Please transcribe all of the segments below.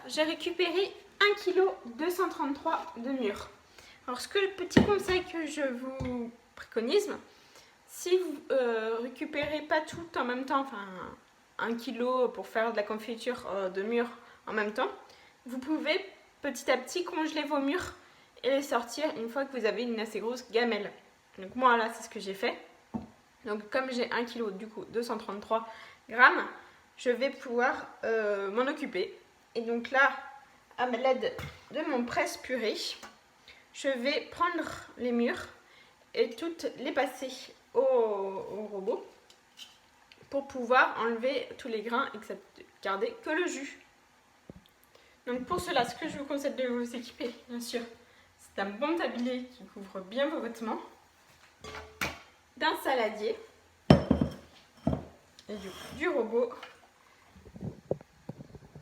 j'ai récupéré 1,233 kg de mûres. Alors, le petit conseil que je vous préconise, si vous récupérez pas tout en même temps, enfin 1 kg pour faire de la confiture de mûres en même temps, vous pouvez petit à petit congeler vos mûres et les sortir une fois que vous avez une assez grosse gamelle. Donc moi là, c'est ce que j'ai fait. Donc comme j'ai 1 kg, du coup 233 grammes, je vais pouvoir m'en occuper. Et donc là, à l'aide de mon presse-purée, je vais prendre les mûres et toutes les passer au robot pour pouvoir enlever tous les grains et garder que le jus. Donc pour cela, ce que je vous conseille de vous équiper, bien sûr, c'est un bon tablier qui couvre bien vos vêtements, d'un saladier et du robot.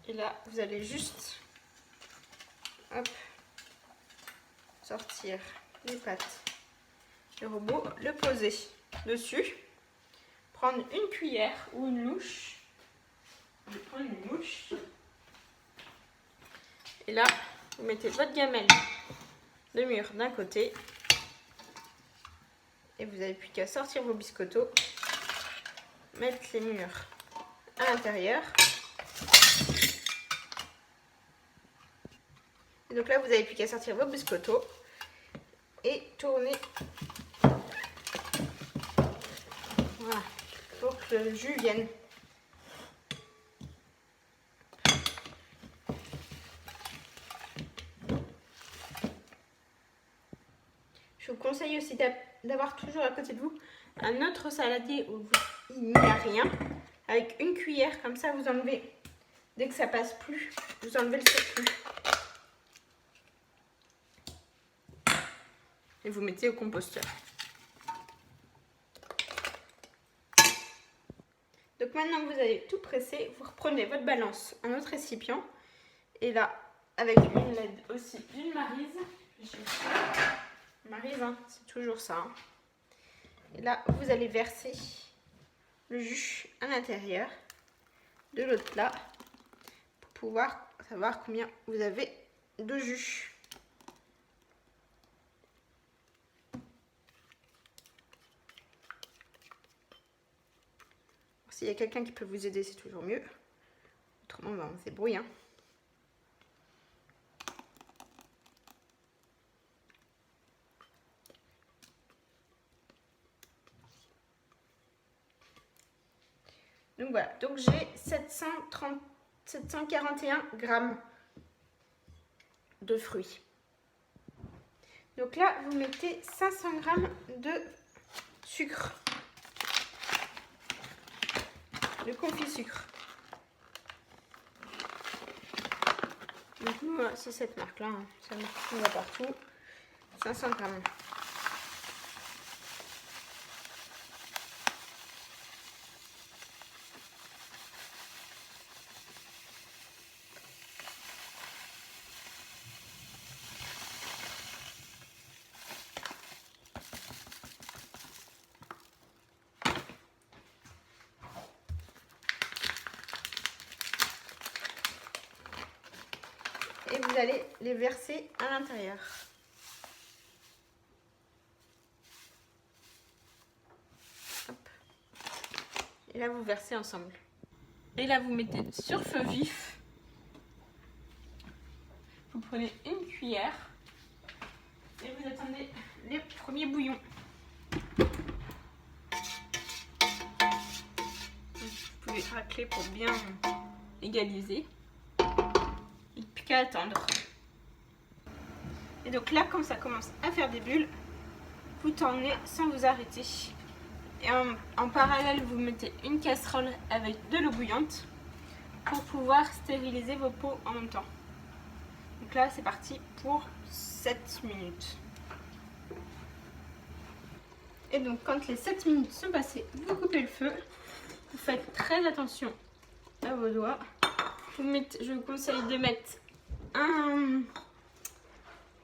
Et là, vous allez juste hop, sortir les pattes du robot, le poser dessus, prendre une cuillère ou une louche. Je vais prendre une louche. Et là, vous mettez votre gamelle de mûre d'un côté. Et vous n'avez plus qu'à sortir vos biscottos, mettre les mûres à l'intérieur. Et donc là, vous n'avez plus qu'à sortir vos biscottos et tourner. Voilà, pour que le jus vienne. Je vous conseille aussi d'avoir toujours à côté de vous un autre saladier où il n'y a rien. Avec une cuillère, comme ça vous enlevez, dès que ça passe plus, vous enlevez le surplus. Et vous mettez au composteur. Donc maintenant que vous avez tout pressé, vous reprenez votre balance, un autre récipient. Et là, avec l'aide aussi d'une maryse. Maryse, hein, c'est toujours ça. Hein. Et là, vous allez verser le jus à l'intérieur de l'autre plat pour pouvoir savoir combien vous avez de jus. S'il y a quelqu'un qui peut vous aider, c'est toujours mieux. Autrement, on se débrouille. Hein. Donc voilà, donc j'ai 741 grammes de fruits. Donc là, vous mettez 500 grammes de sucre, de confit sucre. Donc nous, c'est cette marque-là, hein. Ça marque qu'on voit partout. 500 grammes. Et vous allez les verser à l'intérieur. Et là, vous versez ensemble. Et là, vous mettez sur feu vif. Vous prenez une cuillère et vous attendez les premiers bouillons. Vous pouvez racler pour bien égaliser. Il n'y a plus qu'à attendre. Et donc là, quand ça commence à faire des bulles, vous tournez sans vous arrêter. Et en parallèle, vous mettez une casserole avec de l'eau bouillante pour pouvoir stériliser vos pots en même temps. Donc là, c'est parti pour 7 minutes. Et donc, quand les 7 minutes sont passées, vous coupez le feu. Vous faites très attention à vos doigts. Je vous conseille de mettre un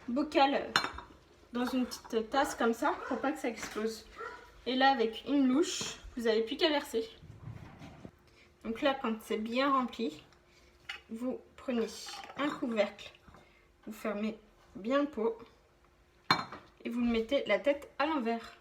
bocal dans une petite tasse comme ça pour pas que ça explose. Et là, avec une louche, vous n'avez plus qu'à verser. Donc là, quand c'est bien rempli, vous prenez un couvercle, vous fermez bien le pot et vous le mettez la tête à l'envers.